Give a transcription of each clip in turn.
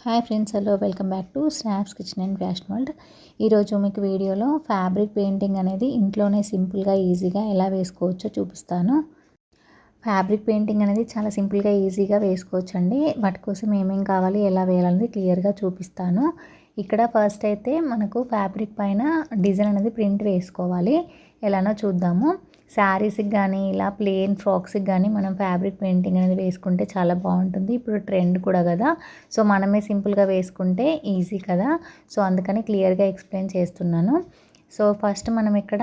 Hi friends, hello, welcome back to snaps kitchen and fashion world. ఈరోజు మీకు వీడియోలో fabric painting అనేది ఇంట్లోనే సింపుల్గా ఈజీగా ఎలా వేసుకోవచ్చో చూపిస్తాను. ఫ్యాబ్రిక్ పెయింటింగ్ అనేది చాలా సింపుల్గా ఈజీగా వేసుకోవచ్చు అండి. వాటి కోసం ఏమేం కావాలి, ఎలా వేయాలనేది క్లియర్గా చూపిస్తాను. ఇక్కడ ఫస్ట్ అయితే మనకు ఫ్యాబ్రిక్ పైన డిజైన్ అనేది ప్రింట్ వేసుకోవాలి. ఎలానో చూద్దాము. శారీస్కి కానీ ఇలా ప్లెయిన్ ఫ్రాక్స్కి కానీ మనం ఫ్యాబ్రిక్ పెయింటింగ్ అనేది వేసుకుంటే చాలా బాగుంటుంది. ఇప్పుడు ట్రెండ్ కూడా కదా, సో మనమే సింపుల్గా వేసుకుంటే ఈజీ కదా. సో అందుకని క్లియర్గా ఎక్స్ప్లెయిన్ చేస్తున్నాను. సో ఫస్ట్ మనం ఇక్కడ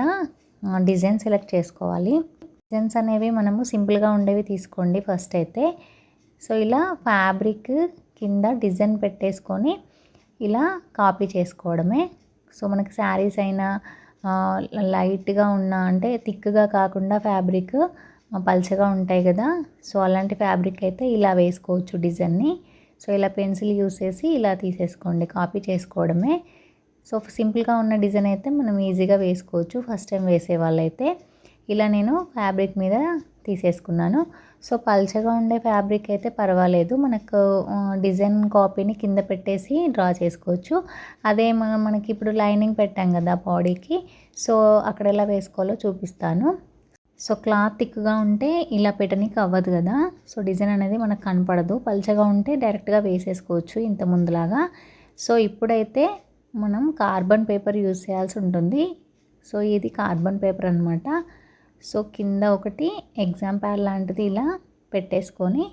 డిజైన్ సెలెక్ట్ చేసుకోవాలి. డిజైన్స్ అనేవి మనము సింపుల్గా ఉండేవి తీసుకోండి ఫస్ట్ అయితే. సో ఇలా ఫ్యాబ్రిక్ కింద డిజైన్ పెట్టేసుకొని ఇలా కాపీ చేసుకోవడమే. సో మనకి శారీస్ అయినా లైట్గా ఉన్న అంటే థిక్గా కాకుండా ఫ్యాబ్రిక్ పల్చగా ఉంటాయి కదా, సో అలాంటి ఫ్యాబ్రిక్ అయితే ఇలా వేసుకోవచ్చు డిజైన్ని. సో ఇలా పెన్సిల్ యూస్ చేసి ఇలా తీసేసుకోండి, కాపీ చేసుకోవడమే. సో సింపుల్గా ఉన్న డిజైన్ అయితే మనం ఈజీగా వేసుకోవచ్చు ఫస్ట్ టైం వేసే వాళ్ళైతే. ఇలా నేను ఫ్యాబ్రిక్ మీద తీసేసుకున్నాను. సో పల్చగా ఉండే ఫ్యాబ్రిక్ అయితే పర్వాలేదు, మనకు డిజైన్ కాపీని కింద పెట్టేసి డ్రా చేసుకోవచ్చు. అదే మనకి ఇప్పుడు లైనింగ్ పెట్టాం కదా బాడీకి, సో అక్కడ ఎలా వేసుకోవాలో చూపిస్తాను. సో క్లాత్ థిక్గా ఉంటే ఇలా పెట్టడానికి అవ్వదు కదా, సో డిజైన్ అనేది మనకు కనపడదు. పల్చగా ఉంటే డైరెక్ట్గా వేసేసుకోవచ్చు ఇంత ముందులాగా. సో ఇప్పుడైతే మనం కార్బన్ పేపర్ యూజ్ చేయాల్సి ఉంటుంది. సో ఇది కార్బన్ పేపర్ అనమాట. సో కింద ఒకటి ఎగ్జామ్ ప్యాడ్ లాంటిది ఇలా పెట్టేసుకొని,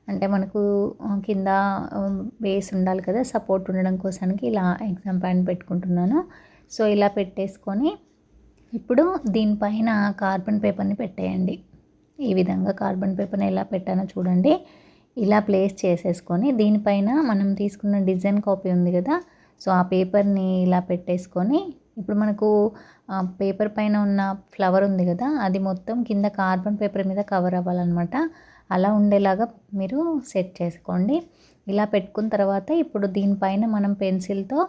అంటే మనకు కింద బేస్ ఉండాలి కదా, సపోర్ట్ ఉండడం కోసానికి ఇలా ఎగ్జామ్ ప్యాడ్ పెట్టుకుంటున్నాను. సో ఇలా పెట్టేసుకొని ఇప్పుడు దీనిపైన కార్బన్ పేపర్ని పెట్టేయండి. ఈ విధంగా కార్బన్ పేపర్ని ఎలా పెట్టానో చూడండి. ఇలా ప్లేస్ చేసేసుకొని దీనిపైన మనం తీసుకున్న డిజైన్ కాపీ ఉంది కదా, సో ఆ పేపర్ని ఇలా పెట్టేసుకొని ఇప్పుడు మనకు పేపర్ పైన ఉన్న ఫ్లవర్ ఉంది కదా, అది మొత్తం కింద కార్బన్ పేపర్ మీద కవర్ అవ్వాలన్నమాట. అలా ఉండేలాగా మీరు సెట్ చేసుకోండి. ఇలా పెట్టుకున్న తర్వాత ఇప్పుడు దీనిపైన మనం పెన్సిల్తో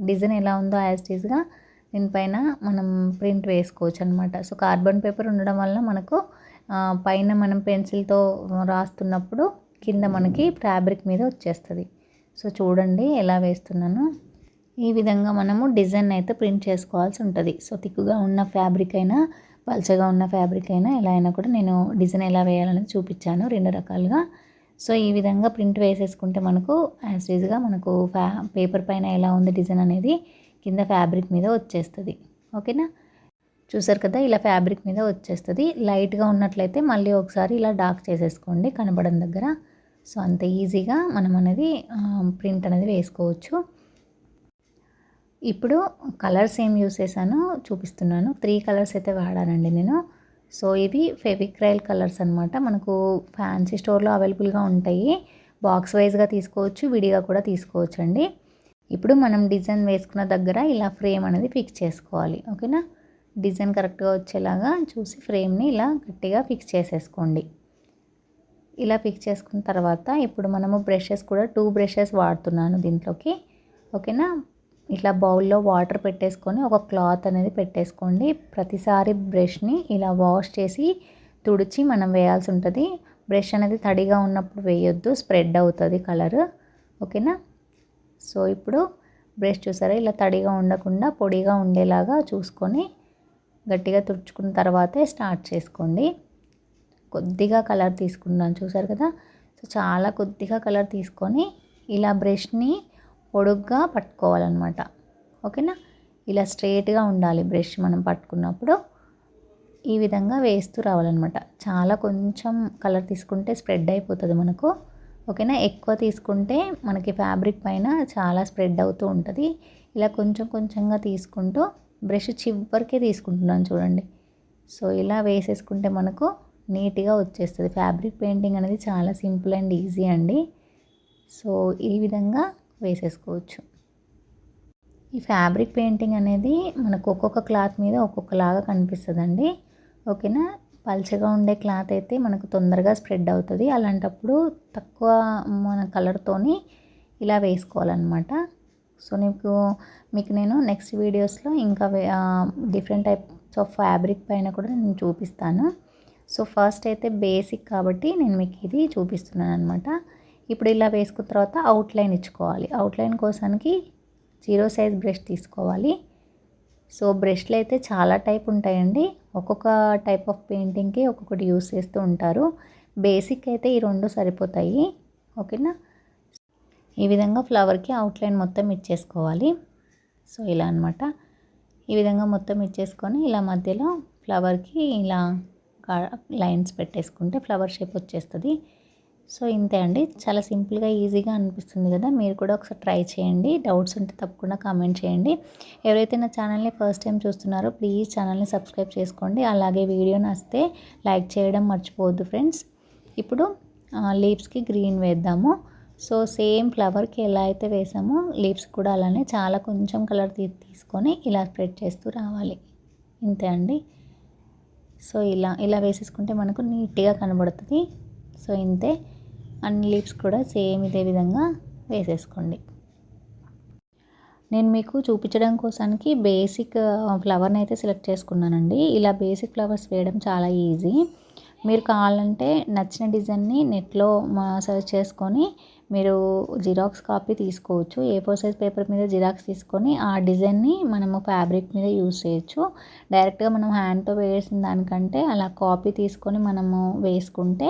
డిజైన్ ఎలా ఉందో యాజ్ ఇట్ ఈస్గా దీనిపైన మనం ప్రింట్ వేసుకోవచ్చు అనమాట. సో కార్బన్ పేపర్ ఉండడం వల్ల మనకు పైన మనం పెన్సిల్తో రాస్తున్నప్పుడు కింద మనకి ఫ్యాబ్రిక్ మీద వచ్చేస్తుంది. సో చూడండి ఎలా వేస్తున్నాను. ఈ విధంగా మనము డిజైన్ అయితే ప్రింట్ చేసుకోవాల్సి ఉంటుంది. సో థిక్గా ఉన్న ఫ్యాబ్రిక్ అయినా పల్చగా ఉన్న ఫ్యాబ్రిక్ అయినా ఎలా అయినా కూడా నేను డిజైన్ ఎలా వేయాలనేది చూపించాను రెండు రకాలుగా. సో ఈ విధంగా ప్రింట్ వేసేసుకుంటే మనకు యాజ్ ఈజ్గా మనకు పేపర్ పైన ఎలా ఉంది డిజైన్ అనేది కింద ఫ్యాబ్రిక్ మీద వచ్చేస్తుంది. ఓకేనా, చూసారు కదా, ఇలా ఫ్యాబ్రిక్ మీద వచ్చేస్తుంది. లైట్గా ఉన్నట్లయితే మళ్ళీ ఒకసారి ఇలా డార్క్ చేసేసుకోండి కనబడని దగ్గర. సో అంత ఈజీగా మనం అనేది ప్రింట్ అనేది వేసుకోవచ్చు. ఇప్పుడు కలర్స్ ఏం యూస్ చేశానో చూపిస్తున్నాను. 3 కలర్స్ అయితే వాడానండి నేను. సో ఇవి ఫెవిక్రైల్ కలర్స్ అనమాట. మనకు ఫ్యాన్సీ స్టోర్లో అవైలబుల్గా ఉంటాయి. బాక్స్ వైజ్గా తీసుకోవచ్చు, విడిగా కూడా తీసుకోవచ్చు అండి. ఇప్పుడు మనం డిజైన్ వేసుకున్న దగ్గర ఇలా ఫ్రేమ్ అనేది ఫిక్స్ చేసుకోవాలి. ఓకేనా, డిజైన్ కరెక్ట్గా వచ్చేలాగా చూసి ఫ్రేమ్ని ఇలా గట్టిగా ఫిక్స్ చేసేసుకోండి. ఇలా ఫిక్స్ చేసుకున్న తర్వాత ఇప్పుడు మనము బ్రషెస్ కూడా 2 బ్రషెస్ వాడుతున్నాను దీంట్లోకి. ఓకేనా, ఇట్లా బౌల్లో వాటర్ పెట్టేసుకొని ఒక క్లాత్ అనేది పెట్టేసుకోండి. ప్రతిసారి బ్రష్ని ఇలా వాష్ చేసి తుడిచి మనం వేయాల్సి ఉంటుంది. బ్రష్ అనేది తడిగా ఉన్నప్పుడు వేయొద్దు, స్ప్రెడ్ అవుతుంది కలర్. ఓకేనా, సో ఇప్పుడు బ్రష్ చూసారా ఇలా తడిగా ఉండకుండా పొడిగా ఉండేలాగా చూసుకొని గట్టిగా తుడుచుకున్న తర్వాతే స్టార్ట్ చేసుకోండి. కొద్దిగా కలర్ తీసుకున్నాను చూసారు కదా. సో చాలా కొద్దిగా కలర్ తీసుకొని ఇలా బ్రష్ని పొడుగ్గా పట్టుకోవాలన్నమాట. ఓకేనా, ఇలా స్ట్రైట్గా ఉండాలి బ్రష్ మనం పట్టుకున్నప్పుడు. ఈ విధంగా వేస్తూ రావాలన్నమాట. చాలా కొంచెం కలర్ తీసుకుంటే స్ప్రెడ్ అయిపోతుంది మనకు. ఓకేనా, ఎక్కువ తీసుకుంటే మనకి ఫ్యాబ్రిక్ పైన చాలా స్ప్రెడ్ అవుతూ ఉంటుంది. ఇలా కొంచెం కొంచెంగా తీసుకుంటూ బ్రష్ చివరికే తీసుకుంటున్నాను చూడండి. సో ఇలా వేసేసుకుంటే మనకు నీట్గా వచ్చేస్తుంది. ఫ్యాబ్రిక్ పెయింటింగ్ అనేది చాలా సింపుల్ అండ్ ఈజీ అండి. సో ఈ విధంగా వేసేసుకోవచ్చు. ఈ ఫ్యాబ్రిక్ పెయింటింగ్ అనేది మనకు ఒక్కొక్క క్లాత్ మీద ఒక్కొక్కలాగా కనిపిస్తుందండి. ఓకేనా, పల్చగా ఉండే క్లాత్ అయితే మనకు తొందరగా స్ప్రెడ్ అవుతుంది. అలాంటప్పుడు తక్కువ మన కలర్తోని ఇలా వేసుకోవాలన్నమాట. సో మీకు నేను నెక్స్ట్ వీడియోస్లో ఇంకా డిఫరెంట్ టైప్స్ ఆఫ్ ఫ్యాబ్రిక్ పైన కూడా నేను చూపిస్తాను. సో ఫస్ట్ అయితే బేసిక్ కాబట్టి నేను మీకు ఇది చూపిస్తున్నాను అనమాట. ఇప్పుడు ఇలా వేసుకున్న తర్వాత అవుట్లైన్ ఇచ్చుకోవాలి. అవుట్లైన్ కోసానికి 0 సైజ్ బ్రష్ తీసుకోవాలి. సో బ్రష్లు అయితే చాలా టైప్ ఉంటాయండి. ఒక్కొక్క టైప్ ఆఫ్ పెయింటింగ్కి ఒక్కొక్కటి యూస్ చేస్తూ ఉంటారు. బేసిక్ అయితే ఈ 2 సరిపోతాయి. ఓకేనా. ఈ విధంగా ఫ్లవర్కి అవుట్లైన్ మొత్తం ఇచ్చేసుకోవాలి. సో ఇలా అనమాట. ఈ విధంగా మొత్తం ఇచ్చేసుకొని ఇలా మధ్యలో ఫ్లవర్కి ఇలా లైన్స్ పెట్టేసుకుంటే ఫ్లవర్ షేప్ వచ్చేస్తుంది. సో ఇంతే అండి. చాలా సింపుల్గా ఈజీగా అనిపిస్తుంది కదా. మీరు కూడా ఒకసారి ట్రై చేయండి. డౌట్స్ ఉంటే తప్పకుండా కామెంట్ చేయండి. ఎవరైతే నా ఛానల్ని ఫస్ట్ టైం చూస్తున్నారో ప్లీజ్ ఛానల్ని సబ్స్క్రైబ్ చేసుకోండి. అలాగే వీడియో నచ్చితే లైక్ చేయడం మర్చిపోవద్దు ఫ్రెండ్స్. ఇప్పుడు లీవ్స్కి గ్రీన్ వేద్దాము. సో సేమ్ ఫ్లవర్కి ఎలా అయితే వేసామో లీవ్స్ కూడా అలానే చాలా కొంచెం కలర్ తీసుకొని ఇలా స్ప్రెడ్ చేస్తూ రావాలి. ఇంతే అండి. సో ఇలా వేసేసుకుంటే మనకు నీట్గా కనబడుతుంది. సో ఇంతే. అన్ని లీవ్స్ కూడా సేమ్ ఇదే విధంగా వేసేసుకోండి. నేను మీకు చూపించడం కోసానికి బేసిక్ ఫ్లవర్ని అయితే సెలెక్ట్ చేసుకున్నానండి. ఇలా బేసిక్ ఫ్లవర్స్ వేయడం చాలా ఈజీ. మీరు కావాలంటే నచ్చిన డిజైన్ని నెట్లో సెర్చ్ చేసుకొని మీరు జిరాక్స్ కాపీ తీసుకోవచ్చు. A4 సైజ్ పేపర్ మీద జిరాక్స్ తీసుకొని ఆ డిజైన్ని మనము ఫ్యాబ్రిక్ మీద యూజ్ చేయొచ్చు. డైరెక్ట్గా మనం హ్యాండ్తో వేసిన దానికంటే అలా కాపీ తీసుకొని మనము వేసుకుంటే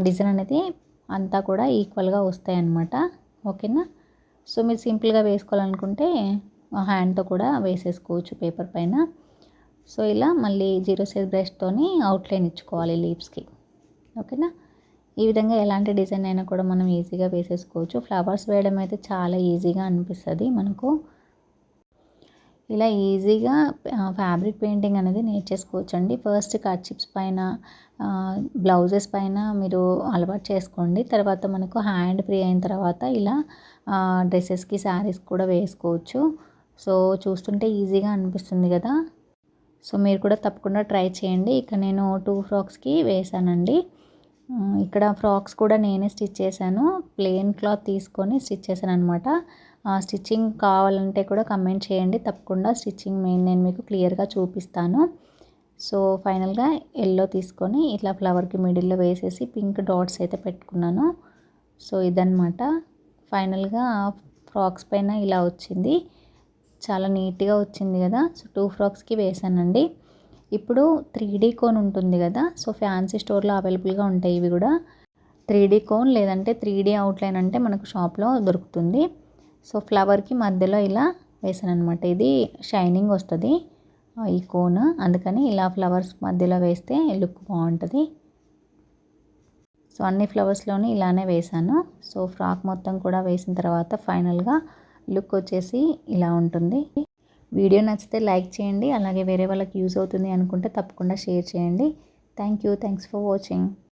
డిజైన్ అనేది అంతా కూడా ఈక్వల్గా వస్తాయి అన్నమాట. ఓకేనా. సో మీరు సింపుల్గా వేసుకోవాలనుకుంటే హ్యాండ్తో కూడా వేసేసుకోవచ్చు పేపర్ పైన. సో ఇలా మళ్ళీ 0 సైజ్ బ్రష్తోని అవుట్లైన్ ఇచ్చుకోవాలి లీవ్స్కి. ఓకేనా. ఈ విధంగా ఎలాంటి డిజైన్ అయినా కూడా మనం ఈజీగా వేసేసుకోవచ్చు. ఫ్లవర్స్ వేయడం అయితే చాలా ఈజీగా అనిపిస్తుంది మనకు. ఇలా ఈజీగా ఫ్యాబ్రిక్ పెయింటింగ్ అనేది నేర్చేసుకోవచ్చు అండి. ఫస్ట్ కర్చీఫ్స్ పైన బ్లౌజెస్ పైన మీరు అలవాటు చేసుకోండి. తర్వాత మనకు హ్యాండ్ ఫ్రీ అయిన తర్వాత ఇలా డ్రెస్సెస్కి శారీస్ కూడా వేసుకోవచ్చు. సో చూస్తుంటే ఈజీగా అనిపిస్తుంది కదా. సో మీరు కూడా తప్పకుండా ట్రై చేయండి. ఇక్కడ నేను 2 ఫ్రాక్స్కి వేసానండి. ఇక్కడ ఫ్రాక్స్ కూడా నేనే స్టిచ్ చేశాను. ప్లెయిన్ క్లాత్ తీసుకొని స్టిచ్ చేశాను అనమాట. స్టిచ్చింగ్ కావాలంటే కూడా కమెంట్ చేయండి. తప్పకుండా స్టిచ్చింగ్ నేను మీకు క్లియర్గా చూపిస్తాను. సో ఫైనల్గా ఎల్లో తీసుకొని ఇట్లా ఫ్లవర్కి మిడిల్లో వేసేసి పింక్ డాట్స్ అయితే పెట్టుకున్నాను. సో ఇదన్నమాట. ఫైనల్గా ఫ్రాక్స్ పైన ఇలా వచ్చింది. చాలా నీట్గా వచ్చింది కదా. సో 2 ఫ్రాక్స్కి వేసానండి. ఇప్పుడు 3D కోన్ ఉంటుంది కదా. సో ఫ్యాన్సీ స్టోర్లో అవైలబుల్గా ఉంటాయి ఇవి కూడా. 3D కోన్ లేదంటే 3D అవుట్లైన్ అంటే మనకు షాప్లో దొరుకుతుంది. సో ఫ్లవర్కి మధ్యలో ఇలా వేసాను అనమాట. ఇది షైనింగ్ వస్తుంది ఈ కోన్, అందుకని ఇలా ఫ్లవర్స్ మధ్యలో వేస్తే లుక్ బాగుంటుంది. సో అన్ని ఫ్లవర్స్లోని ఇలానే వేసాను. సో ఫ్రాక్ మొత్తం కూడా వేసిన తర్వాత ఫైనల్గా లుక్ వచ్చేసి ఇలా ఉంటుంది. వీడియో నచ్చితే లైక్ చేయండి. అలాగే వేరే వాళ్ళకి యూజ్ అవుతుంది అనుకుంటే తప్పకుండా షేర్ చేయండి. Thanks for watching.